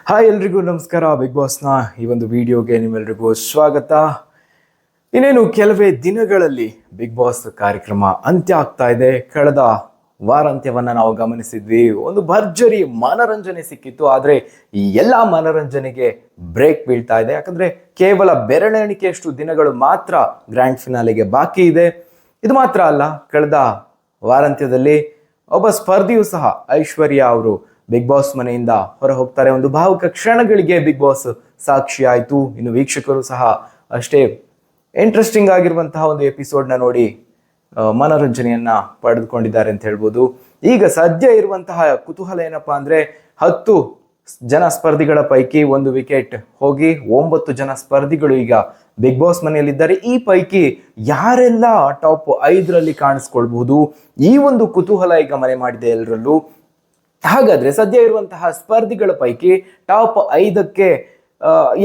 Hi ಎಲ್ರಿಗೂ ನಮಸ್ಕಾರ. Big ಬಾಸ್ನ ಈ ಒಂದು ವಿಡಿಯೋಗೆ ನಿಮ್ಮೆಲ್ರಿಗೂ ಸ್ವಾಗತ. ಇನ್ನೇನು ಕೆಲವೇ ದಿನಗಳಲ್ಲಿ ಬಿಗ್ ಬಾಸ್ ಕಾರ್ಯಕ್ರಮ ಅಂತ್ಯ ಆಗ್ತಾ ಇದೆ. ಕಳೆದ ವಾರಾಂತ್ಯವನ್ನ ನಾವು ಗಮನಿಸಿದ್ವಿ. ಒಂದು ಭರ್ಜರಿ ಮನರಂಜನೆ ಸಿಕ್ಕಿತ್ತು. ಆದರೆ ಈ ಎಲ್ಲ ಮನರಂಜನೆಗೆ ಬ್ರೇಕ್ ಬೀಳ್ತಾ ಇದೆ. ಯಾಕಂದ್ರೆ ಕೇವಲ ಬೆರಳೆಣಿಕೆಯಷ್ಟು ದಿನಗಳು ಮಾತ್ರ ಗ್ರ್ಯಾಂಡ್ ಫಿನಾಲೆಗೆ ಬಾಕಿ ಇದೆ. ಇದು ಮಾತ್ರ ಅಲ್ಲ, ಕಳೆದ ವಾರಾಂತ್ಯದಲ್ಲಿ ಒಬ್ಬ ಸ್ಪರ್ಧಿಯೂ ಸಹ ಐಶ್ವರ್ಯ ಅವರು ಬಿಗ್ ಬಾಸ್ ಮನೆಯಿಂದ ಹೊರ ಹೋಗ್ತಾರೆ. ಒಂದು ಭಾವುಕ ಕ್ಷಣಗಳಿಗೆ ಬಿಗ್ ಬಾಸ್ ಸಾಕ್ಷಿ ಆಯಿತು. ಇನ್ನು ವೀಕ್ಷಕರು ಸಹ ಅಷ್ಟೇ ಇಂಟ್ರೆಸ್ಟಿಂಗ್ ಆಗಿರುವಂತಹ ಒಂದು ಎಪಿಸೋಡ್ನ ನೋಡಿ ಮನೋರಂಜನೆಯನ್ನ ಪಡೆದುಕೊಂಡಿದ್ದಾರೆ ಅಂತ ಹೇಳ್ಬೋದು. ಈಗ ಸದ್ಯ ಇರುವಂತಹ ಕುತೂಹಲ ಏನಪ್ಪಾ ಅಂದ್ರೆ 10 ಜನ ಸ್ಪರ್ಧಿಗಳ ಪೈಕಿ ಒಂದು ವಿಕೆಟ್ ಹೋಗಿ 9 ಜನ ಸ್ಪರ್ಧಿಗಳು ಈಗ ಬಿಗ್ ಬಾಸ್ ಮನೆಯಲ್ಲಿದ್ದಾರೆ. ಈ ಪೈಕಿ ಯಾರೆಲ್ಲ ಟಾಪ್ 5ರಲ್ಲಿ ಕಾಣಿಸ್ಕೊಳ್ಬಹುದು, ಈ ಒಂದು ಕುತೂಹಲ ಈಗ ಮನೆ ಮಾಡಿದೆ ಎಲ್ಲರಲ್ಲೂ. ಹಾಗಾದ್ರೆ ಸದ್ಯ ಇರುವಂತಹ ಸ್ಪರ್ಧಿಗಳ ಪೈಕಿ ಟಾಪ್ 5ಕ್ಕೆ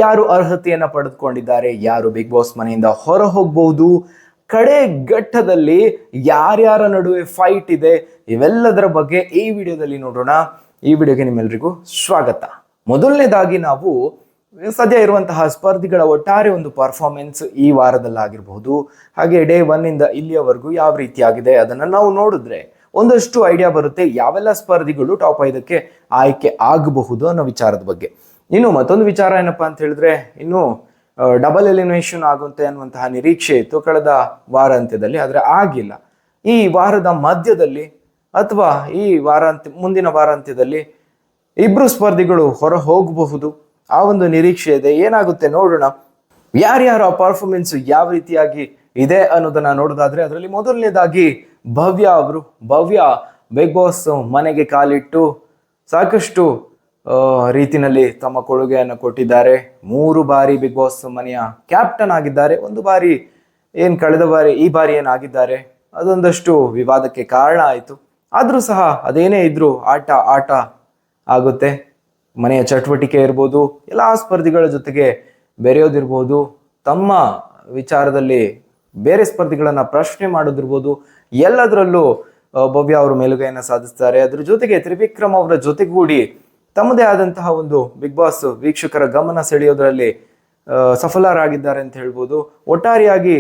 ಯಾರು ಅರ್ಹತೆಯನ್ನ ಪಡೆದುಕೊಂಡಿದ್ದಾರೆ, ಯಾರು ಬಿಗ್ ಬಾಸ್ ಮನೆಯಿಂದ ಹೊರ ಹೋಗಬಹುದು, ಕಡೆ ಘಟ್ಟದಲ್ಲಿ ಯಾರ್ಯಾರ ನಡುವೆ ಫೈಟ್ ಇದೆ, ಇವೆಲ್ಲದರ ಬಗ್ಗೆ ಈ ವಿಡಿಯೋದಲ್ಲಿ ನೋಡೋಣ. ಈ ವಿಡಿಯೋಗೆ ನಿಮ್ಮೆಲ್ರಿಗೂ ಸ್ವಾಗತ. ಮೊದಲನೇದಾಗಿ ನಾವು ಸದ್ಯ ಇರುವಂತಹ ಸ್ಪರ್ಧಿಗಳ ಒಟ್ಟಾರೆ ಒಂದು ಪರ್ಫಾರ್ಮೆನ್ಸ್ ಈ ವಾರದಲ್ಲಾಗಿರಬಹುದು, ಹಾಗೆ ಡೇ 1 ಇಂದ ಇಲ್ಲಿಯವರೆಗೂ ಯಾವ ರೀತಿಯಾಗಿದೆ ಅದನ್ನ ನಾವು ನೋಡಿದ್ರೆ ಒಂದಷ್ಟು ಐಡಿಯಾ ಬರುತ್ತೆ ಯಾವೆಲ್ಲ ಸ್ಪರ್ಧಿಗಳು ಟಾಪ್ 5ಕ್ಕೆ ಆಯ್ಕೆ ಆಗಬಹುದು ಅನ್ನೋ ವಿಚಾರದ ಬಗ್ಗೆ. ಇನ್ನು ಮತ್ತೊಂದು ವಿಚಾರ ಏನಪ್ಪಾ ಅಂತ ಹೇಳಿದ್ರೆ, ಇನ್ನು ಡಬಲ್ ಎಲಿಮಿನೇಷನ್ ಆಗುತ್ತೆ ಅನ್ನುವಂತಹ ನಿರೀಕ್ಷೆ ಇತ್ತು ಕಳೆದ ವಾರಾಂತ್ಯದಲ್ಲಿ, ಆದ್ರೆ ಆಗಿಲ್ಲ. ಈ ವಾರದ ಮಧ್ಯದಲ್ಲಿ ಅಥವಾ ಈ ಮುಂದಿನ ವಾರಾಂತ್ಯದಲ್ಲಿ ಇಬ್ರು ಸ್ಪರ್ಧಿಗಳು ಹೊರ ಹೋಗಬಹುದು, ಆ ಒಂದು ನಿರೀಕ್ಷೆ ಇದೆ. ಏನಾಗುತ್ತೆ ನೋಡೋಣ. ಯಾರ್ಯಾರ ಪರ್ಫಾರ್ಮೆನ್ಸ್ ಯಾವ ರೀತಿಯಾಗಿ ಇದೆ ಅನ್ನೋದನ್ನ ನೋಡೋದಾದ್ರೆ, ಅದರಲ್ಲಿ ಮೊದಲನೇದಾಗಿ ಭವ್ಯ ಬಿಗ್ ಬಾಸ್ ಮನೆಗೆ ಕಾಲಿಟ್ಟು ಸಾಕಷ್ಟು ರೀತಿನಲ್ಲಿ ತಮ್ಮ ಕೊಡುಗೆಯನ್ನು ಕೊಟ್ಟಿದ್ದಾರೆ. 3 ಬಾರಿ ಬಿಗ್ ಬಾಸ್ ಮನೆಯ ಕ್ಯಾಪ್ಟನ್ ಆಗಿದ್ದಾರೆ. ಒಂದು ಬಾರಿ ಕಳೆದ ಬಾರಿ, ಈ ಬಾರಿ ಏನಾಗಿದ್ದಾರೆ ಅದೊಂದಷ್ಟು ವಿವಾದಕ್ಕೆ ಕಾರಣ ಆಯಿತು. ಆದ್ರೂ ಸಹ ಅದೇನೇ ಇದ್ರೂ ಆಟ ಆಗುತ್ತೆ. ಮನೆಯ ಚಟುವಟಿಕೆ ಇರ್ಬೋದು, ಎಲ್ಲ ಸ್ಪರ್ಧಿಗಳ ಜೊತೆಗೆ ಬೆರೆಯೋದಿರ್ಬೋದು, ತಮ್ಮ ವಿಚಾರದಲ್ಲಿ ಬೇರೆ ಸ್ಪರ್ಧಿಗಳನ್ನ ಪ್ರಶ್ನೆ ಮಾಡೋದಿರ್ಬೋದು, ಎಲ್ಲದರಲ್ಲೂ ಭವ್ಯ ಅವರು ಮೇಲುಗೈಯನ್ನು ಸಾಧಿಸ್ತಾರೆ. ಅದ್ರ ಜೊತೆಗೆ ತ್ರಿವಿಕ್ರಮ್ ಅವರ ಜೊತೆಗೂಡಿ ತಮ್ಮದೇ ಆದಂತಹ ಒಂದು ಬಿಗ್ ಬಾಸ್ ವೀಕ್ಷಕರ ಗಮನ ಸೆಳೆಯೋದ್ರಲ್ಲಿ ಸಫಲರಾಗಿದ್ದಾರೆ ಅಂತ ಹೇಳ್ಬೋದು. ಒಟ್ಟಾರೆಯಾಗಿ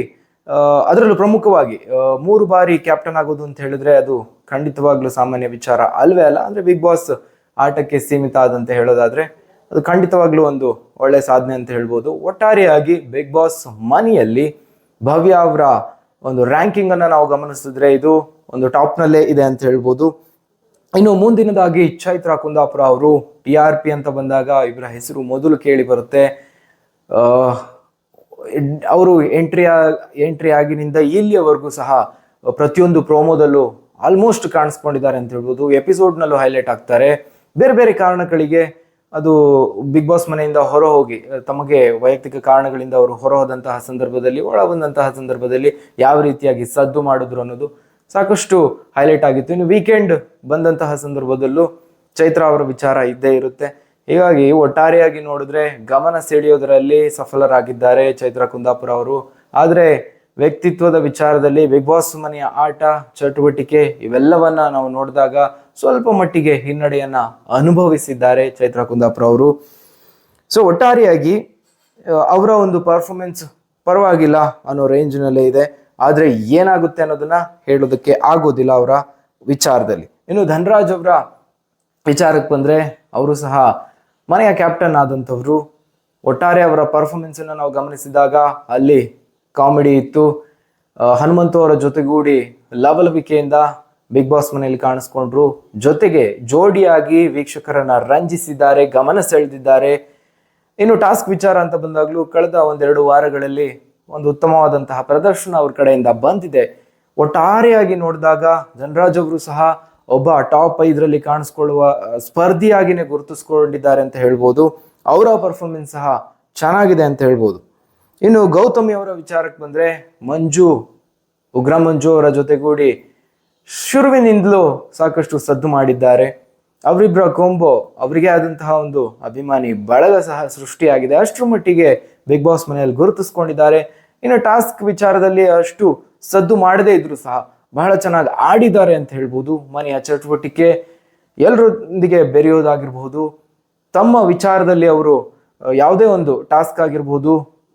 ಅದರಲ್ಲೂ ಪ್ರಮುಖವಾಗಿ 3 ಬಾರಿ ಕ್ಯಾಪ್ಟನ್ ಆಗೋದು ಅಂತ ಹೇಳಿದ್ರೆ ಅದು ಖಂಡಿತವಾಗ್ಲೂ ಸಾಮಾನ್ಯ ವಿಚಾರ ಅಲ್ವೇ ಅಲ್ಲ. ಅಂದ್ರೆ ಬಿಗ್ ಬಾಸ್ ಆಟಕ್ಕೆ ಸೀಮಿತ ಆದಂತೆ ಹೇಳೋದಾದ್ರೆ ಅದು ಖಂಡಿತವಾಗ್ಲೂ ಒಂದು ಒಳ್ಳೆ ಸಾಧನೆ ಅಂತ ಹೇಳ್ಬೋದು. ಒಟ್ಟಾರೆಯಾಗಿ ಬಿಗ್ ಬಾಸ್ ಮನೆಯಲ್ಲಿ ಭವ್ಯ ಅವರ ಒಂದು ರ್ಯಾಂಕಿಂಗ್ ಅನ್ನ ನಾವು ಗಮನಿಸಿದ್ರೆ ಇದು ಒಂದು ಟಾಪ್ ನಲ್ಲೇ ಇದೆ ಅಂತ ಹೇಳ್ಬೋದು. ಇನ್ನು ಮುಂದಿನದಾಗಿ ಚೈತ್ರ ಕುಂದಾಪುರ ಅವರು TRP ಅಂತ ಬಂದಾಗ ಇವರ ಹೆಸರು ಮೊದಲು ಕೇಳಿ ಬರುತ್ತೆ. ಅವರು ಎಂಟ್ರಿ ಆಗಿನಿಂದ ಇಲ್ಲಿಯವರೆಗೂ ಸಹ ಪ್ರತಿಯೊಂದು ಪ್ರೋಮೋದಲ್ಲೂ ಆಲ್ಮೋಸ್ಟ್ ಕಾಣಿಸ್ಕೊಂಡಿದ್ದಾರೆ ಅಂತ ಹೇಳ್ಬೋದು. ಎಪಿಸೋಡ್ನಲ್ಲೂ ಹೈಲೈಟ್ ಆಗ್ತಾರೆ. ಬೇರೆ ಬೇರೆ ಕಾರಣಗಳಿಗೆ ಅದು ಬಿಗ್ ಬಾಸ್ ಮನೆಯಿಂದ ಹೊರ ಹೋಗಿ ತಮಗೆ ವೈಯಕ್ತಿಕ ಕಾರಣಗಳಿಂದ ಅವರು ಹೊರ ಹೋದಂತಹ ಸಂದರ್ಭದಲ್ಲಿ, ಒಳ ಬಂದಂತಹ ಸಂದರ್ಭದಲ್ಲಿ ಯಾವ ರೀತಿಯಾಗಿ ಸದ್ದು ಮಾಡಿದ್ರು ಅನ್ನೋದು ಸಾಕಷ್ಟು ಹೈಲೈಟ್ ಆಗಿತ್ತು. ಇನ್ನು ವೀಕೆಂಡ್ ಬಂದಂತಹ ಸಂದರ್ಭದಲ್ಲೂ ಚೈತ್ರ ಅವರ ವಿಚಾರ ಇದ್ದೇ ಇರುತ್ತೆ. ಹೀಗಾಗಿ ಒಟ್ಟಾರೆಯಾಗಿ ನೋಡಿದ್ರೆ ಗಮನ ಸೆಳೆಯೋದರಲ್ಲಿ ಸಫಲರಾಗಿದ್ದಾರೆ ಚೈತ್ರ ಕುಂದಾಪುರ ಅವರು. ಆದರೆ ವ್ಯಕ್ತಿತ್ವದ ವಿಚಾರದಲ್ಲಿ ಬಿಗ್ ಬಾಸ್ ಮನೆಯ ಆಟ, ಚಟುವಟಿಕೆ ಇವೆಲ್ಲವನ್ನ ನಾವು ನೋಡಿದಾಗ ಸ್ವಲ್ಪ ಮಟ್ಟಿಗೆ ಹಿನ್ನಡೆಯನ್ನ ಅನುಭವಿಸಿದ್ದಾರೆ ಚೈತ್ರ ಕುಂದಾಪುರ ಅವರು. ಸೊ ಒಟ್ಟಾರೆಯಾಗಿ ಅವರ ಒಂದು ಪರ್ಫಾರ್ಮೆನ್ಸ್ ಪರವಾಗಿಲ್ಲ ಅನ್ನೋ ರೇಂಜ್ನಲ್ಲೇ ಇದೆ. ಆದ್ರೆ ಏನಾಗುತ್ತೆ ಅನ್ನೋದನ್ನ ಹೇಳೋದಕ್ಕೆ ಆಗೋದಿಲ್ಲ ಅವರ ವಿಚಾರದಲ್ಲಿ. ಇನ್ನು ಧನರಾಜ್ ಅವರ ವಿಚಾರಕ್ಕೆ ಬಂದ್ರೆ, ಅವರು ಸಹ ಮನೆಯ ಕ್ಯಾಪ್ಟನ್ ಆದಂಥವ್ರು. ಒಟ್ಟಾರೆ ಅವರ ಪರ್ಫಾರ್ಮೆನ್ಸ್ ಅನ್ನ ನಾವು ಗಮನಿಸಿದಾಗ ಅಲ್ಲಿ ಕಾಮಿಡಿ ಇತ್ತು. ಹನುಮಂತು ಅವರ ಜೊತೆಗೂಡಿ ಲವಲವಿಕೆಯಿಂದ ಬಿಗ್ ಬಾಸ್ ಮನೆಯಲ್ಲಿ ಕಾಣಿಸ್ಕೊಂಡ್ರು. ಜೊತೆಗೆ ಜೋಡಿಯಾಗಿ ವೀಕ್ಷಕರನ್ನ ರಂಜಿಸಿದ್ದಾರೆ, ಗಮನ ಸೆಳೆದಿದ್ದಾರೆ. ಇನ್ನು ಟಾಸ್ಕ್ ವಿಚಾರ ಅಂತ ಬಂದಾಗ್ಲೂ ಕಳೆದ 1-2 ವಾರಗಳಲ್ಲಿ ಒಂದು ಉತ್ತಮವಾದಂತಹ ಪ್ರದರ್ಶನ ಅವ್ರ ಕಡೆಯಿಂದ ಬಂದಿದೆ. ಒಟ್ಟಾರೆಯಾಗಿ ನೋಡಿದಾಗ ಧನರಾಜ್ ಅವರು ಸಹ ಒಬ್ಬ ಟಾಪ್ 5ರಲ್ಲಿ ಕಾಣಿಸ್ಕೊಳ್ಳುವ ಸ್ಪರ್ಧಿಯಾಗಿನೇ ಗುರುತಿಸ್ಕೊಂಡಿದ್ದಾರೆ ಅಂತ ಹೇಳ್ಬೋದು. ಅವರ ಪರ್ಫಾರ್ಮೆನ್ಸ್ ಸಹ ಚೆನ್ನಾಗಿದೆ ಅಂತ ಹೇಳ್ಬೋದು. ಇನ್ನು ಗೌತಮಿ ಅವರ ವಿಚಾರಕ್ಕೆ ಬಂದ್ರೆ, ಉಗ್ರ ಮಂಜು ಅವರ ಜೊತೆಗೂಡಿ ಶುರುವಿನಿಂದಲೂ ಸಾಕಷ್ಟು ಸದ್ದು ಮಾಡಿದ್ದಾರೆ. ಅವರಿಬ್ಬರ ಕೊಂಬೋ, ಅವರಿಗೆ ಆದಂತಹ ಒಂದು ಅಭಿಮಾನಿ ಬಳಗ ಸಹ ಸೃಷ್ಟಿಯಾಗಿದೆ. ಅಷ್ಟರ ಮಟ್ಟಿಗೆ ಬಿಗ್ ಬಾಸ್ ಮನೆಯಲ್ಲಿ ಗುರುತಿಸ್ಕೊಂಡಿದ್ದಾರೆ. ಇನ್ನು ಟಾಸ್ಕ್ ವಿಚಾರದಲ್ಲಿ ಅಷ್ಟು ಸದ್ದು ಮಾಡದೇ ಇದ್ರು ಸಹ ಬಹಳ ಚೆನ್ನಾಗಿ ಆಡಿದ್ದಾರೆ ಅಂತ ಹೇಳ್ಬೋದು. ಮನೆಯ ಚಟುವಟಿಕೆ, ಎಲ್ಲರೊಂದಿಗೆ ಬೆರೆಯೋದಾಗಿರ್ಬಹುದು, ತಮ್ಮ ವಿಚಾರದಲ್ಲಿ ಅವರು ಯಾವುದೇ ಒಂದು ಟಾಸ್ಕ್ ಆಗಿರ್ಬೋದು,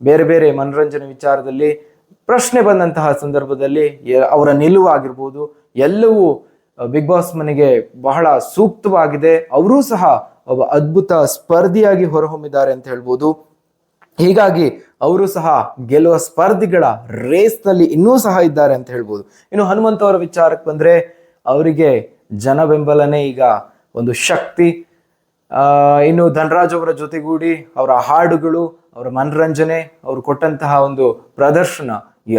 ಬೇರೆ ಬೇರೆ ಮನೋರಂಜನೆ ವಿಚಾರದಲ್ಲಿ ಪ್ರಶ್ನೆ ಬಂದಂತಹ ಸಂದರ್ಭದಲ್ಲಿ ಅವರ ನಿಲುವು ಆಗಿರ್ಬೋದು ಎಲ್ಲವೂ ಬಿಗ್ ಬಾಸ್ ಮನೆಗೆ ಬಹಳ ಸೂಕ್ತವಾಗಿದೆ. ಅವರೂ ಸಹ ಒಬ್ಬ ಅದ್ಭುತ ಸ್ಪರ್ಧಿಯಾಗಿ ಹೊರಹೊಮ್ಮಿದ್ದಾರೆ ಅಂತ ಹೇಳ್ಬೋದು. ಹೀಗಾಗಿ ಅವರು ಸಹ ಗೆಲ್ಲುವ ಸ್ಪರ್ಧಿಗಳ ರೇಸ್ನಲ್ಲಿ ಇನ್ನೂ ಸಹ ಇದ್ದಾರೆ ಅಂತ ಹೇಳ್ಬೋದು. ಇನ್ನು ಹನುಮಂತ್ ಅವರ ವಿಚಾರಕ್ಕೆ ಬಂದ್ರೆ ಅವರಿಗೆ ಜನ ಬೆಂಬಲನೇ ಈಗ ಒಂದು ಶಕ್ತಿ. ಇನ್ನು ಧನರಾಜ್ ಅವರ ಜೊತೆಗೂಡಿ ಅವರ ಹಾಡುಗಳು, ಅವರ ಮನರಂಜನೆ, ಅವರು ಕೊಟ್ಟಂತಹ ಒಂದು ಪ್ರದರ್ಶನ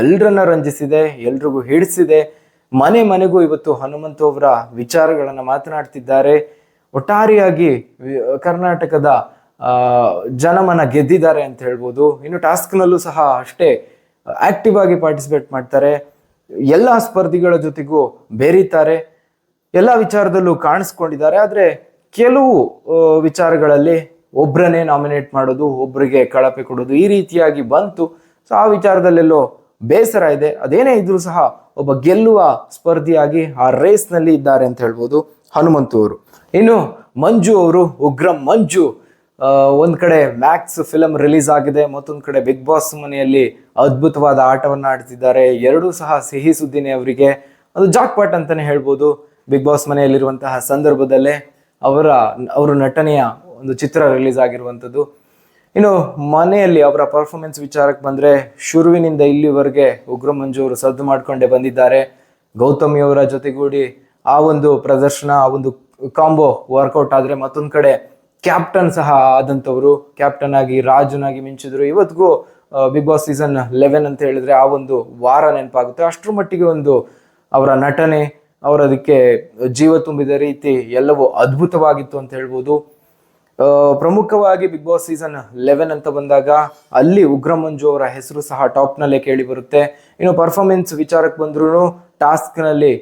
ಎಲ್ರನ್ನ ರಂಜಿಸಿದೆ, ಎಲ್ರಿಗೂ ಹಿಡಿಸಿದೆ. ಮನೆ ಮನೆಗೂ ಇವತ್ತು ಹನುಮಂತ್ ಅವರ ವಿಚಾರಗಳನ್ನ ಮಾತನಾಡ್ತಿದ್ದಾರೆ. ಒಟ್ಟಾರೆಯಾಗಿ ಕರ್ನಾಟಕದ ಜನಮನ ಗೆದ್ದಿದ್ದಾರೆ ಅಂತ ಹೇಳ್ಬೋದು. ಇನ್ನು ಟಾಸ್ಕ್ನಲ್ಲೂ ಸಹ ಅಷ್ಟೇ ಆಕ್ಟಿವ್ ಆಗಿ ಪಾರ್ಟಿಸಿಪೇಟ್ ಮಾಡ್ತಾರೆ. ಎಲ್ಲ ಸ್ಪರ್ಧಿಗಳ ಜೊತೆಗೂ ಬೆರೀತಾರೆ, ಎಲ್ಲ ವಿಚಾರದಲ್ಲೂ ಕಾಣಿಸ್ಕೊಂಡಿದ್ದಾರೆ. ಆದ್ರೆ ಕೆಲವು ವಿಚಾರಗಳಲ್ಲಿ ಒಬ್ಬರನ್ನೇ ನಾಮಿನೇಟ್ ಮಾಡೋದು, ಒಬ್ಬರಿಗೆ ಕಳಪೆ ಕೊಡೋದು, ಈ ರೀತಿಯಾಗಿ ಬಂತು. ಸೊ ಆ ವಿಚಾರದಲ್ಲೆಲ್ಲೋ ಬೇಸರ ಇದೆ. ಅದೇನೇ ಇದ್ರೂ ಸಹ ಒಬ್ಬ ಗೆಲ್ಲುವ ಸ್ಪರ್ಧಿಯಾಗಿ ಆ ರೇಸ್ನಲ್ಲಿ ಇದ್ದಾರೆ ಅಂತ ಹೇಳ್ಬೋದು ಹನುಮಂತು ಅವರು. ಇನ್ನು ಮಂಜು ಅವರು, ಉಗ್ರಂ ಮಂಜು, ಒಂದ್ ಕಡೆ ಮ್ಯಾಕ್ಸ್ ಫಿಲಂ ರಿಲೀಸ್ ಆಗಿದೆ, ಮತ್ತೊಂದ್ ಕಡೆ ಬಿಗ್ ಬಾಸ್ ಮನೆಯಲ್ಲಿ ಅದ್ಭುತವಾದ ಆಟವನ್ನ ಆಡ್ತಿದ್ದಾರೆ. ಎರಡೂ ಸಹ ಸಿಹಿ ಸುದ್ದಿನೇ ಅವರಿಗೆ. ಅದು ಜಾಕ್ಪಾಟ್ ಅಂತಾನೆ ಹೇಳ್ಬೋದು. ಬಿಗ್ ಬಾಸ್ ಮನೆಯಲ್ಲಿರುವಂತಹ ಸಂದರ್ಭದಲ್ಲೇ ಅವರು ನಟನೆಯ ಒಂದು ಚಿತ್ರ ರಿಲೀಸ್ ಆಗಿರುವಂಥದ್ದು. ಇನ್ನು ಮನೆಯಲ್ಲಿ ಅವರ ಪರ್ಫಾರ್ಮೆನ್ಸ್ ವಿಚಾರಕ್ಕೆ ಬಂದ್ರೆ ಶುರುವಿನಿಂದ ಇಲ್ಲಿವರೆಗೆ ಉಗ್ರ ಮಂಜು ಅವರು ಸದ್ದು ಮಾಡ್ಕೊಂಡೇ ಬಂದಿದ್ದಾರೆ. ಗೌತಮಿ ಅವರ ಜೊತೆಗೂಡಿ ಆ ಒಂದು ಪ್ರದರ್ಶನ, ಆ ಒಂದು ಕಾಂಬೋ ವರ್ಕೌಟ್ ಆದ್ರೆ, ಮತ್ತೊಂದ್ ಕಡೆ ಕ್ಯಾಪ್ಟನ್ ಸಹ ಆದಂಥವ್ರು, ಕ್ಯಾಪ್ಟನ್ ಆಗಿ ರಾಜನಾಗಿ ಮಿಂಚಿದ್ರು. ಇವತ್ತಿಗೂ ಬಿಗ್ ಬಾಸ್ ಸೀಸನ್ 11 ಅಂತ ಹೇಳಿದ್ರೆ ಆ ಒಂದು ವಾರ ನೆನಪಾಗುತ್ತೆ. ಅಷ್ಟರ ಮಟ್ಟಿಗೆ ಒಂದು ಅವರ ನಟನೆ, ಅದಕ್ಕೆ ಜೀವ ತುಂಬಿದ ರೀತಿ ಎಲ್ಲವೂ ಅದ್ಭುತವಾಗಿತ್ತು ಅಂತ ಹೇಳ್ಬೋದು. ಪ್ರಮುಖವಾಗಿ ಬಿಗ್ ಬಾಸ್ ಸೀಸನ್ 11 ಅಂತ ಬಂದಾಗ ಅಲ್ಲಿ ಉಗ್ರ ಮಂಜು ಅವರ ಹೆಸರು ಸಹ ಟಾಪ್ ನಲ್ಲೇ ಕೇಳಿ ಬರುತ್ತೆ. ಇನ್ನು ಪರ್ಫಾರ್ಮೆನ್ಸ್ ವಿಚಾರಕ್ಕೆ ಬಂದ್ರು ಟಾಸ್ಕ್ ನಲ್ಲಿ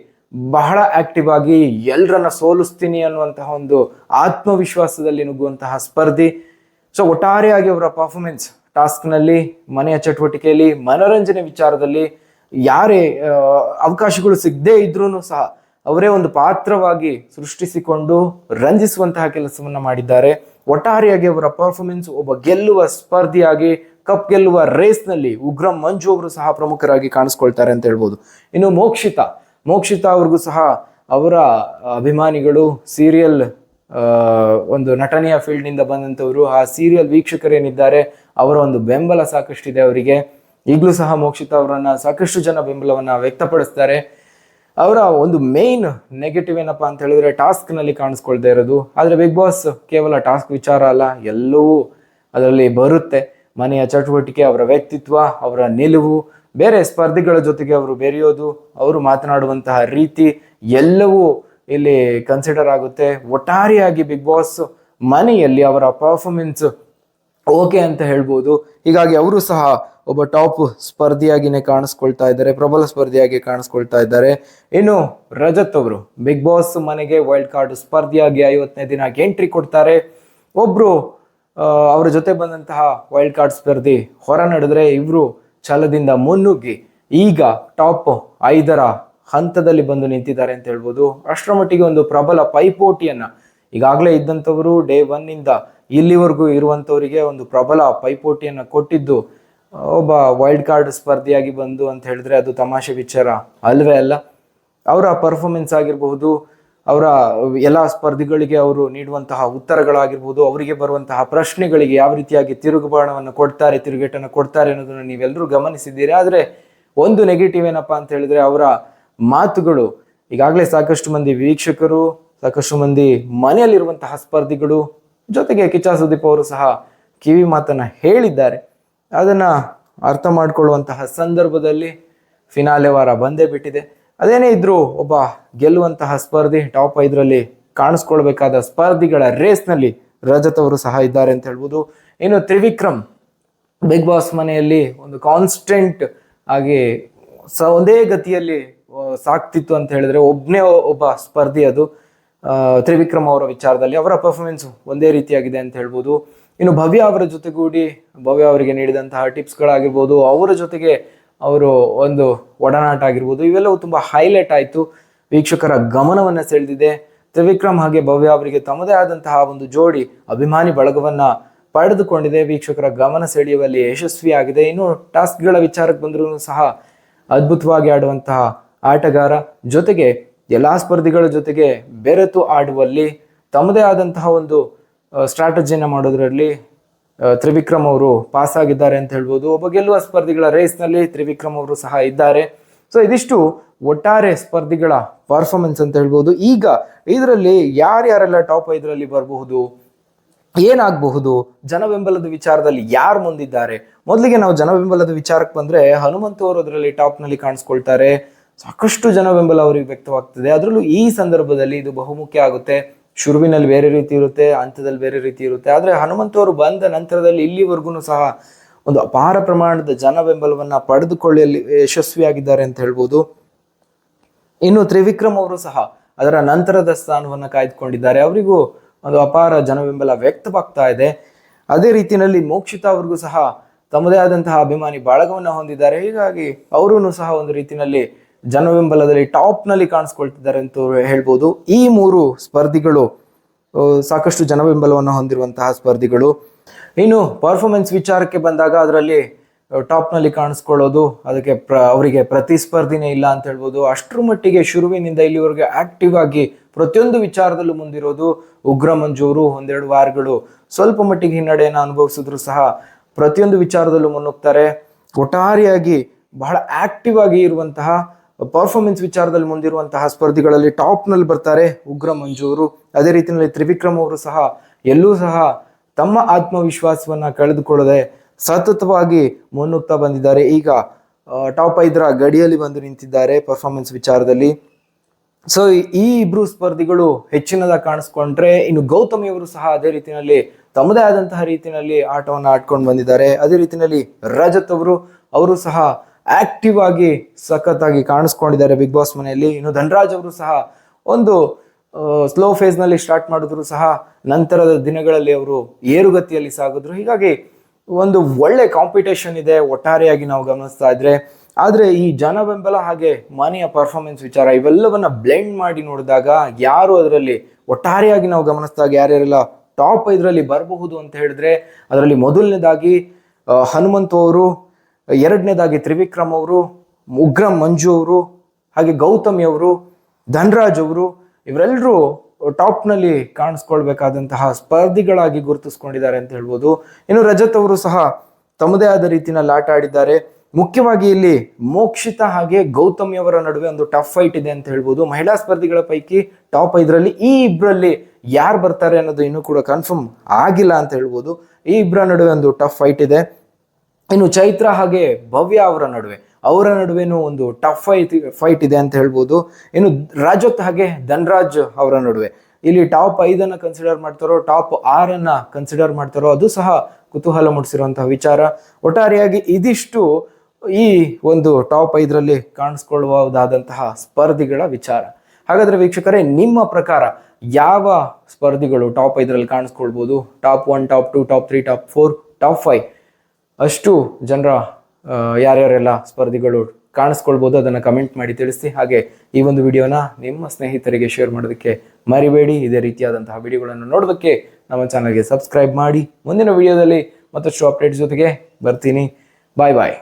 ಬಹಳ ಆಕ್ಟಿವ್ ಆಗಿ ಎಲ್ಲರನ್ನ ಸೋಲಿಸ್ತೀನಿ ಅನ್ನುವಂತಹ ಒಂದು ಆತ್ಮವಿಶ್ವಾಸದಲ್ಲಿ ನುಗ್ಗುವಂತಹ ಸ್ಪರ್ಧಿ. ಸೊ ಒಟ್ಟಾರೆಯಾಗಿ ಅವರ ಪರ್ಫಾರ್ಮೆನ್ಸ್ ಟಾಸ್ಕ್ ನಲ್ಲಿ, ಮನೆಯ ಚಟುವಟಿಕೆಯಲ್ಲಿ, ಮನೋರಂಜನೆ ವಿಚಾರದಲ್ಲಿ ಯಾರೇ ಅವಕಾಶಗಳು ಸಿಗದೇ ಇದ್ರೂ ಸಹ ಅವರೇ ಒಂದು ಪಾತ್ರವಾಗಿ ಸೃಷ್ಟಿಸಿಕೊಂಡು ರಂಜಿಸುವಂತಹ ಕೆಲಸವನ್ನ ಮಾಡಿದ್ದಾರೆ. ಒಟ್ಟಾರೆಯಾಗಿ ಅವರ ಪರ್ಫಾರ್ಮೆನ್ಸ್ ಒಬ್ಬ ಗೆಲ್ಲುವ ಸ್ಪರ್ಧಿಯಾಗಿ ಕಪ್ ಗೆಲ್ಲುವ ರೇಸ್ನಲ್ಲಿ ಉಗ್ರಂ ಮಂಜು ಅವರು ಸಹ ಪ್ರಮುಖರಾಗಿ ಕಾಣಿಸ್ಕೊಳ್ತಾರೆ ಅಂತ ಹೇಳ್ಬೋದು. ಇನ್ನು ಮೋಕ್ಷಿತಾ ಅವ್ರಿಗೂ ಸಹ ಅವರ ಅಭಿಮಾನಿಗಳು, ಸೀರಿಯಲ್ ಒಂದು ನಟನೆಯ ಫೀಲ್ಡ್ ನಿಂದ ಬಂದಂಥವ್ರು, ಆ ಸೀರಿಯಲ್ ವೀಕ್ಷಕರೇನಿದ್ದಾರೆ ಅವರ ಒಂದು ಬೆಂಬಲ ಸಾಕಷ್ಟಿದೆ ಅವರಿಗೆ. ಈಗಲೂ ಸಹ ಮೋಕ್ಷಿತಾ ಅವರನ್ನ ಸಾಕಷ್ಟು ಜನ ಬೆಂಬಲವನ್ನ ವ್ಯಕ್ತಪಡಿಸ್ತಾರೆ. ಅವರ ಒಂದು ಮೇನ್ ನೆಗೆಟಿವ್ ಏನಪ್ಪಾ ಅಂತ ಹೇಳಿದ್ರೆ ಟಾಸ್ಕ್ ನಲ್ಲಿ ಕಾಣಿಸ್ಕೊಳ್ತಾ ಇರೋದು. ಆದ್ರೆ ಬಿಗ್ ಬಾಸ್ ಕೇವಲ ಟಾಸ್ಕ್ ವಿಚಾರ ಅಲ್ಲ, ಎಲ್ಲವೂ ಅದರಲ್ಲಿ ಬರುತ್ತೆ. ಮನೆಯ ಚಟುವಟಿಕೆ, ಅವರ ವ್ಯಕ್ತಿತ್ವ, ಅವರ ನಿಲುವು, ಬೇರೆ ಸ್ಪರ್ಧಿಗಳ ಜೊತೆಗೆ ಅವರು ಬೆರೆಯೋದು, ಅವರು ಮಾತನಾಡುವಂತಹ ರೀತಿ ಎಲ್ಲವೂ ಇಲ್ಲಿ ಕನ್ಸಿಡರ್ ಆಗುತ್ತೆ. ಒಟ್ಟಾರೆಯಾಗಿ ಬಿಗ್ ಬಾಸ್ ಮನೆಯಲ್ಲಿ ಅವರ ಪರ್ಫಾರ್ಮೆನ್ಸ್ ಓಕೆ ಅಂತ ಹೇಳ್ಬೋದು. ಹೀಗಾಗಿ ಅವರು ಸಹ ಒಬ್ಬ ಟಾಪ್ ಸ್ಪರ್ಧಿಯಾಗಿನೇ ಕಾಣಿಸ್ಕೊಳ್ತಾ ಇದ್ದಾರೆ, ಪ್ರಬಲ ಸ್ಪರ್ಧಿಯಾಗಿ ಕಾಣಿಸ್ಕೊಳ್ತಾ ಇದ್ದಾರೆ. ಇನ್ನು ರಜತ್ ಅವರು ಬಿಗ್ ಬಾಸ್ ಮನೆಗೆ ವೈಲ್ಡ್ ಕಾರ್ಡ್ ಸ್ಪರ್ಧಿಯಾಗಿ 50ನೇ ದಿನ ಎಂಟ್ರಿ ಕೊಡ್ತಾರೆ. ಒಬ್ರು ಅವರ ಜೊತೆ ಬಂದಂತಹ ವೈಲ್ಡ್ ಕಾರ್ಡ್ ಸ್ಪರ್ಧಿ ಹೊರ ನಡೆದ್ರೆ ಇವರು ಛಲದಿಂದ ಮುನ್ನುಗ್ಗಿ ಈಗ ಟಾಪ್ 5ರ ಹಂತದಲ್ಲಿ ಬಂದು ನಿಂತಿದ್ದಾರೆ ಅಂತ ಹೇಳ್ಬೋದು. ಅಷ್ಟರ ಮಟ್ಟಿಗೆ ಒಂದು ಪ್ರಬಲ ಪೈಪೋಟಿಯನ್ನ ಈಗಾಗಲೇ ಇದ್ದಂಥವರು ಡೇ 1 ಇಂದ ಇಲ್ಲಿವರೆಗೂ ಇರುವಂತವರಿಗೆ ಒಂದು ಪ್ರಬಲ ಪೈಪೋಟಿಯನ್ನ ಕೊಟ್ಟಿದ್ದು ಒಬ್ಬ ವೈಲ್ಡ್ ಕಾರ್ಡ್ ಸ್ಪರ್ಧಿಯಾಗಿ ಬಂದು ಅಂತ ಹೇಳಿದ್ರೆ ಅದು ತಮಾಷೆ ವಿಚಾರ ಅಲ್ವೇ ಅಲ್ಲ. ಅವರ ಪರ್ಫಾರ್ಮೆನ್ಸ್ ಆಗಿರಬಹುದು, ಅವರ ಎಲ್ಲ ಸ್ಪರ್ಧಿಗಳಿಗೆ ಅವರು ನೀಡುವಂತಹ ಉತ್ತರಗಳಾಗಿರ್ಬೋದು, ಅವರಿಗೆ ಬರುವಂತಹ ಪ್ರಶ್ನೆಗಳಿಗೆ ಯಾವ ರೀತಿಯಾಗಿ ತಿರುಗುಬಾಣವನ್ನು ಕೊಡ್ತಾರೆ, ತಿರುಗೇಟನ್ನು ಕೊಡ್ತಾರೆ ಅನ್ನೋದನ್ನು ನೀವೆಲ್ಲರೂ ಗಮನಿಸಿದ್ದೀರಿ. ಆದರೆ ಒಂದು ನೆಗೆಟಿವ್ ಏನಪ್ಪಾ ಅಂತ ಹೇಳಿದ್ರೆ ಅವರ ಮಾತುಗಳು. ಈಗಾಗಲೇ ಸಾಕಷ್ಟು ಮಂದಿ ವೀಕ್ಷಕರು, ಸಾಕಷ್ಟು ಮಂದಿ ಮನೆಯಲ್ಲಿರುವಂತಹ ಸ್ಪರ್ಧಿಗಳು, ಜೊತೆಗೆ ಕಿಚ್ಚ ಸುದೀಪ್ ಅವರು ಸಹ ಕಿವಿ ಮಾತನ್ನ ಹೇಳಿದ್ದಾರೆ. ಅದನ್ನ ಅರ್ಥ ಮಾಡ್ಕೊಳ್ಳುವಂತಹ ಸಂದರ್ಭದಲ್ಲಿ ಫಿನಾಲೆ ವಾರ ಬಂದೇ ಬಿಟ್ಟಿದೆ. ಅದೇನೇ ಇದ್ರೂ ಒಬ್ಬ ಗೆಲ್ಲುವಂತಹ ಸ್ಪರ್ಧಿ, ಟಾಪ್ 5ರಲ್ಲಿ ಕಾಣಿಸ್ಕೊಳ್ಬೇಕಾದ ಸ್ಪರ್ಧಿಗಳ ರೇಸ್ನಲ್ಲಿ ರಜತ್ ಅವರು ಸಹ ಇದ್ದಾರೆ ಅಂತ ಹೇಳ್ಬೋದು. ಇನ್ನು ತ್ರಿವಿಕ್ರಮ್ ಬಿಗ್ ಬಾಸ್ ಮನೆಯಲ್ಲಿ ಒಂದು ಕಾನ್ಸ್ಟೆಂಟ್ ಆಗಿ ಒಂದೇ ಗತಿಯಲ್ಲಿ ಸಾಕ್ತಿತ್ತು ಅಂತ ಹೇಳಿದ್ರೆ ಒಬ್ಬನೇ ಒಬ್ಬ ಸ್ಪರ್ಧಿ ಅದು ತ್ರಿವಿಕ್ರಮ್ ಅವರ ವಿಚಾರದಲ್ಲಿ. ಅವರ ಪರ್ಫಾರ್ಮೆನ್ಸ್ ಒಂದೇ ರೀತಿಯಾಗಿದೆ ಅಂತ ಹೇಳ್ಬೋದು. ಇನ್ನು ಭವ್ಯ ಅವರ ಜೊತೆಗೂಡಿ ಭವ್ಯ ಅವರಿಗೆ ನೀಡಿದಂತಹ ಟಿಪ್ಸ್ಗಳಾಗಿರ್ಬೋದು, ಅವರ ಜೊತೆಗೆ ಅವರು ಒಂದು ಒಡನಾಟ ಆಗಿರ್ಬೋದು, ಇವೆಲ್ಲವೂ ತುಂಬಾ ಹೈಲೈಟ್ ಆಯಿತು, ವೀಕ್ಷಕರ ಗಮನವನ್ನು ಸೆಳೆದಿದೆ. ತ್ರಿವಿಕ್ರಮ್ ಹಾಗೆ ಭವ್ಯ ಅವರಿಗೆ ತಮ್ಮದೇ ಆದಂತಹ ಒಂದು ಜೋಡಿ ಅಭಿಮಾನಿ ಬಳಗವನ್ನ ಪಡೆದುಕೊಂಡಿದೆ. ವೀಕ್ಷಕರ ಗಮನ ಸೆಳೆಯುವಲ್ಲಿ ಯಶಸ್ವಿಯಾಗಿದೆ. ಇನ್ನು ಟಾಸ್ಕ್ಗಳ ವಿಚಾರಕ್ಕೆ ಬಂದರೂ ಸಹ ಅದ್ಭುತವಾಗಿ ಆಡುವಂತಹ ಆಟಗಾರ, ಜೊತೆಗೆ ಎಲ್ಲಾ ಸ್ಪರ್ಧಿಗಳ ಜೊತೆಗೆ ಬೆರೆತು ಆಡುವಲ್ಲಿ ತಮ್ಮದೇ ಆದಂತಹ ಒಂದು ಸ್ಟ್ರಾಟಜಿಯನ್ನ ಮಾಡೋದ್ರಲ್ಲಿ ತ್ರಿವಿಕ್ರಮ್ ಅವರು ಪಾಸ್ ಆಗಿದ್ದಾರೆ ಅಂತ ಹೇಳ್ಬೋದು. ಒಬ್ಬ ಗೆಲ್ಲುವ ಸ್ಪರ್ಧಿಗಳ ರೇಸ್ನಲ್ಲಿ ತ್ರಿವಿಕ್ರಮ್ ಅವರು ಸಹ ಇದ್ದಾರೆ. ಸೊ ಇದಿಷ್ಟು ಒಟ್ಟಾರೆ ಸ್ಪರ್ಧಿಗಳ ಪರ್ಫಾರ್ಮೆನ್ಸ್ ಅಂತ ಹೇಳ್ಬೋದು. ಈಗ ಇದರಲ್ಲಿ ಯಾರ್ಯಾರೆಲ್ಲ ಟಾಪ್ 5ರಲ್ಲಿ ಬರಬಹುದು, ಏನಾಗಬಹುದು, ಜನ ಬೆಂಬಲದ ವಿಚಾರದಲ್ಲಿ ಯಾರು ಮುಂದಿದ್ದಾರೆ? ಮೊದಲಿಗೆ ನಾವು ಜನ ಬೆಂಬಲದ ವಿಚಾರಕ್ಕೆ ಬಂದ್ರೆ ಹನುಮಂತು ಅವರು ಅದರಲ್ಲಿ ಟಾಪ್ ನಲ್ಲಿ ಕಾಣಿಸ್ಕೊಳ್ತಾರೆ. ಸಾಕಷ್ಟು ಜನ ಬೆಂಬಲ ಅವರಿಗೆ ವ್ಯಕ್ತವಾಗ್ತದೆ. ಅದರಲ್ಲೂ ಈ ಸಂದರ್ಭದಲ್ಲಿ ಇದು ಬಹುಮುಖ್ಯ ಆಗುತ್ತೆ. ಶುರುವಿನಲ್ಲಿ ಬೇರೆ ರೀತಿ ಇರುತ್ತೆ, ಅಂತ್ಯದಲ್ಲಿ ಬೇರೆ ರೀತಿ ಇರುತ್ತೆ. ಆದ್ರೆ ಹನುಮಂತು ಅವರು ಬಂದ ನಂತರದಲ್ಲಿ ಇಲ್ಲಿವರೆಗೂ ಸಹ ಒಂದು ಅಪಾರ ಪ್ರಮಾಣದ ಜನ ಬೆಂಬಲವನ್ನ ಪಡೆದುಕೊಳ್ಳಲು ಯಶಸ್ವಿಯಾಗಿದ್ದಾರೆ ಅಂತ ಹೇಳ್ಬೋದು. ಇನ್ನು ತ್ರಿವಿಕ್ರಮ್ ಅವರು ಸಹ ಅದರ ನಂತರದ ಸ್ಥಾನವನ್ನ ಕಾಯ್ದುಕೊಂಡಿದ್ದಾರೆ. ಅವರಿಗೂ ಒಂದು ಅಪಾರ ಜನ ಬೆಂಬಲ ವ್ಯಕ್ತವಾಗ್ತಾ ಇದೆ. ಅದೇ ರೀತಿಯಲ್ಲಿ ಮೋಕ್ಷಿತಾ ಅವ್ರಿಗೂ ಸಹ ತಮ್ಮದೇ ಆದಂತಹ ಅಭಿಮಾನಿ ಬಳಗವನ್ನ ಹೊಂದಿದ್ದಾರೆ. ಹೀಗಾಗಿ ಅವರೂ ಸಹ ಒಂದು ರೀತಿಯಲ್ಲಿ ಜನ ಬೆಂಬಲದಲ್ಲಿ ಟಾಪ್ ನಲ್ಲಿ ಕಾಣಿಸ್ಕೊಳ್ತಿದ್ದಾರೆ ಅಂತ ಹೇಳ್ಬೋದು. ಈ 3 ಸ್ಪರ್ಧಿಗಳು ಸಾಕಷ್ಟು ಜನ ಬೆಂಬಲವನ್ನು ಹೊಂದಿರುವಂತಹ ಸ್ಪರ್ಧಿಗಳು. ಇನ್ನು ಪರ್ಫಾರ್ಮೆನ್ಸ್ ವಿಚಾರಕ್ಕೆ ಬಂದಾಗ ಅದರಲ್ಲಿ ಟಾಪ್ ನಲ್ಲಿ ಕಾಣಿಸ್ಕೊಳ್ಳೋದು ಅದಕ್ಕೆ ಅವರಿಗೆ ಪ್ರತಿಸ್ಪರ್ಧಿನೇ ಇಲ್ಲ ಅಂತ ಹೇಳ್ಬೋದು. ಅಷ್ಟರ ಮಟ್ಟಿಗೆ ಶುರುವಿನಿಂದ ಇಲ್ಲಿವರೆಗೆ ಆಕ್ಟಿವ್ ಆಗಿ ಪ್ರತಿಯೊಂದು ವಿಚಾರದಲ್ಲೂ ಮುಂದಿರೋದು ಉಗ್ರ ಮಂಜು ಅವರು. ಒಂದೆರಡು ವಾರಗಳು ಸ್ವಲ್ಪ ಮಟ್ಟಿಗೆ ಹಿನ್ನಡೆಯನ್ನು ಅನುಭವಿಸಿದ್ರು ಸಹ ಪ್ರತಿಯೊಂದು ವಿಚಾರದಲ್ಲೂ ಮುನ್ನುಗ್ತಾರೆ. ಒಟ್ಟಾರೆಯಾಗಿ ಬಹಳ ಆಕ್ಟಿವ್ ಆಗಿ ಇರುವಂತಹ ಪರ್ಫಾರ್ಮೆನ್ಸ್ ವಿಚಾರದಲ್ಲಿ ಮುಂದಿರುವಂತಹ ಸ್ಪರ್ಧಿಗಳಲ್ಲಿ ಟಾಪ್ ನಲ್ಲಿ ಬರ್ತಾರೆ ಉಗ್ರ ಮಂಜು ಅವರು. ಅದೇ ರೀತಿಯಲ್ಲಿ ತ್ರಿವಿಕ್ರಮ್ ಅವರು ಸಹ ಎಲ್ಲೂ ಸಹ ತಮ್ಮ ಆತ್ಮವಿಶ್ವಾಸವನ್ನ ಕಳೆದುಕೊಳ್ಳದೆ ಸತತವಾಗಿ ಮುನ್ನುಗ್ತಾ ಬಂದಿದ್ದಾರೆ. ಈಗ ಟಾಪ್ 5ರ ಗಡಿಯಲ್ಲಿ ಬಂದು ನಿಂತಿದ್ದಾರೆ ಪರ್ಫಾರ್ಮೆನ್ಸ್ ವಿಚಾರದಲ್ಲಿ. ಸೊ ಈ ಇಬ್ರು ಸ್ಪರ್ಧಿಗಳು ಹೆಚ್ಚಿನದಾಗಿ ಕಾಣಿಸ್ಕೊಂಡ್ರೆ, ಇನ್ನು ಗೌತಮಿ ಅವರು ಸಹ ಅದೇ ರೀತಿಯಲ್ಲಿ ತಮ್ಮದೇ ಆದಂತಹ ರೀತಿಯಲ್ಲಿ ಆಟವನ್ನು ಆಡ್ಕೊಂಡು ಬಂದಿದ್ದಾರೆ. ಅದೇ ರೀತಿಯಲ್ಲಿ ರಜತ್ ಅವರು ಸಹ ಆಕ್ಟಿವ್ ಆಗಿ ಸಖತ್ತಾಗಿ ಕಾಣಿಸ್ಕೊಂಡಿದ್ದಾರೆ ಬಿಗ್ ಬಾಸ್ ಮನೆಯಲ್ಲಿ. ಇನ್ನು ಧನರಾಜ್ ಅವರು ಸಹ ಒಂದು ಸ್ಲೋ ಫೇಸ್ ನಲ್ಲಿ ಸ್ಟಾರ್ಟ್ ಮಾಡಿದ್ರು ಸಹ ನಂತರದ ದಿನಗಳಲ್ಲಿ ಅವರು ಏರುಗತಿಯಲ್ಲಿ ಸಾಗಿದ್ರು. ಹೀಗಾಗಿ ಒಂದು ಒಳ್ಳೆ ಕಾಂಪಿಟೇಷನ್ ಇದೆ ಒಟ್ಟಾರೆಯಾಗಿ ನಾವು ಗಮನಿಸ್ತಾ ಇದ್ರೆ. ಆದ್ರೆ ಈ ಜನ ಬೆಂಬಲ ಹಾಗೆ ಮನೆಯ ಪರ್ಫಾರ್ಮೆನ್ಸ್ ವಿಚಾರ ಇವೆಲ್ಲವನ್ನ ಬ್ಲೆಂಡ್ ಮಾಡಿ ನೋಡಿದಾಗ ಯಾರು ಅದರಲ್ಲಿ ಒಟ್ಟಾರೆಯಾಗಿ ನಾವು ಗಮನಿಸಿದಾಗ ಯಾರ್ಯಾರೆಲ್ಲ ಟಾಪ್ 5ರಲ್ಲಿ ಬರಬಹುದು ಅಂತ ಹೇಳಿದ್ರೆ, ಅದರಲ್ಲಿ ಮೊದಲನೇದಾಗಿ ಹನುಮಂತು ಅವರು, ಎರಡನೇದಾಗಿ ತ್ರಿವಿಕ್ರಮ್ ಅವರು, ಉಗ್ರ ಮಂಜು ಅವರು, ಹಾಗೆ ಗೌತಮಿ ಅವರು, ಧನರಾಜ್ ಅವರು, ಇವರೆಲ್ಲರೂ ಟಾಪ್ ನಲ್ಲಿ ಕಾಣಿಸ್ಕೊಳ್ಬೇಕಾದಂತಹ ಸ್ಪರ್ಧಿಗಳಾಗಿ ಗುರುತಿಸ್ಕೊಂಡಿದ್ದಾರೆ ಅಂತ ಹೇಳ್ಬೋದು. ಇನ್ನು ರಜತ್ ಅವರು ಸಹ ತಮ್ಮದೇ ಆದ ರೀತಿಯಲ್ಲಿ ಆಟ ಆಡಿದ್ದಾರೆ. ಮುಖ್ಯವಾಗಿ ಇಲ್ಲಿ ಮೋಕ್ಷಿತಾ ಹಾಗೆ ಗೌತಮಿ ಅವರ ನಡುವೆ ಒಂದು ಟಫ್ ಫೈಟ್ ಇದೆ ಅಂತ ಹೇಳ್ಬೋದು. ಮಹಿಳಾ ಸ್ಪರ್ಧಿಗಳ ಪೈಕಿ ಟಾಪ್ 5ರಲ್ಲಿ ಈ ಇಬ್ಬರಲ್ಲಿ ಯಾರು ಬರ್ತಾರೆ ಅನ್ನೋದು ಇನ್ನೂ ಕೂಡ ಕನ್ಫರ್ಮ್ ಆಗಿಲ್ಲ ಅಂತ ಹೇಳ್ಬೋದು. ಈ ಇಬ್ಬರ ನಡುವೆ ಒಂದು ಟಫ್ ಫೈಟ್ ಇದೆ. ಇನ್ನು ಚೈತ್ರ ಹಾಗೆ ಭವ್ಯ ಅವರ ನಡುವೆನೂ ಒಂದು ಟಫ್ ಫೈಟ್ ಇದೆ ಅಂತ ಹೇಳ್ಬೋದು. ಇನ್ನು ರಜತ್ ಹಾಗೆ ಧನರಾಜ್ ಅವರ ನಡುವೆ ಇಲ್ಲಿ ಟಾಪ್ 5ಅನ್ನ ಕನ್ಸಿಡರ್ ಮಾಡ್ತಾರೋ ಟಾಪ್ 6ಅನ್ನ ಕನ್ಸಿಡರ್ ಮಾಡ್ತಾರೋ ಅದು ಸಹ ಕುತೂಹಲ ಮೂಡಿಸಿರುವಂತಹ ವಿಚಾರ. ಒಟ್ಟಾರೆಯಾಗಿ ಇದಿಷ್ಟು ಈ ಒಂದು ಟಾಪ್ 5ರಲ್ಲಿ ಕಾಣಿಸ್ಕೊಳ್ಳಬಹುದಾದಂತಹ ಸ್ಪರ್ಧಿಗಳ ವಿಚಾರ. ಹಾಗಾದ್ರೆ ವೀಕ್ಷಕರೇ, ನಿಮ್ಮ ಪ್ರಕಾರ ಯಾವ ಸ್ಪರ್ಧಿಗಳು ಟಾಪ್ 5ರಲ್ಲಿ ಕಾಣಿಸ್ಕೊಳ್ಬಹುದು? Top 1, top 2, top 3, top 4, top 5 ಅಷ್ಟು ಜನರ ಯಾರ್ಯಾರೆಲ್ಲ ಸ್ಪರ್ಧಿಗಳು ಕಾಣಿಸ್ಕೊಳ್ಬೋದು ಅದನ್ನು ಕಮೆಂಟ್ ಮಾಡಿ ತಿಳಿಸಿ. ಹಾಗೆ ಈ ಒಂದು ವಿಡಿಯೋನ ನಿಮ್ಮ ಸ್ನೇಹಿತರಿಗೆ ಶೇರ್ ಮಾಡೋದಕ್ಕೆ ಮರಿಬೇಡಿ. ಇದೇ ರೀತಿಯಾದಂತಹ ವಿಡಿಯೋಗಳನ್ನು ನೋಡೋದಕ್ಕೆ ನಮ್ಮ ಚಾನಲ್ಗೆ ಸಬ್ಸ್ಕ್ರೈಬ್ ಮಾಡಿ. ಮುಂದಿನ ವಿಡಿಯೋದಲ್ಲಿ ಮತ್ತಷ್ಟು ಅಪ್ಡೇಟ್ಸ್ ಜೊತೆಗೆ ಬರ್ತೀನಿ. ಬಾಯ್ ಬಾಯ್.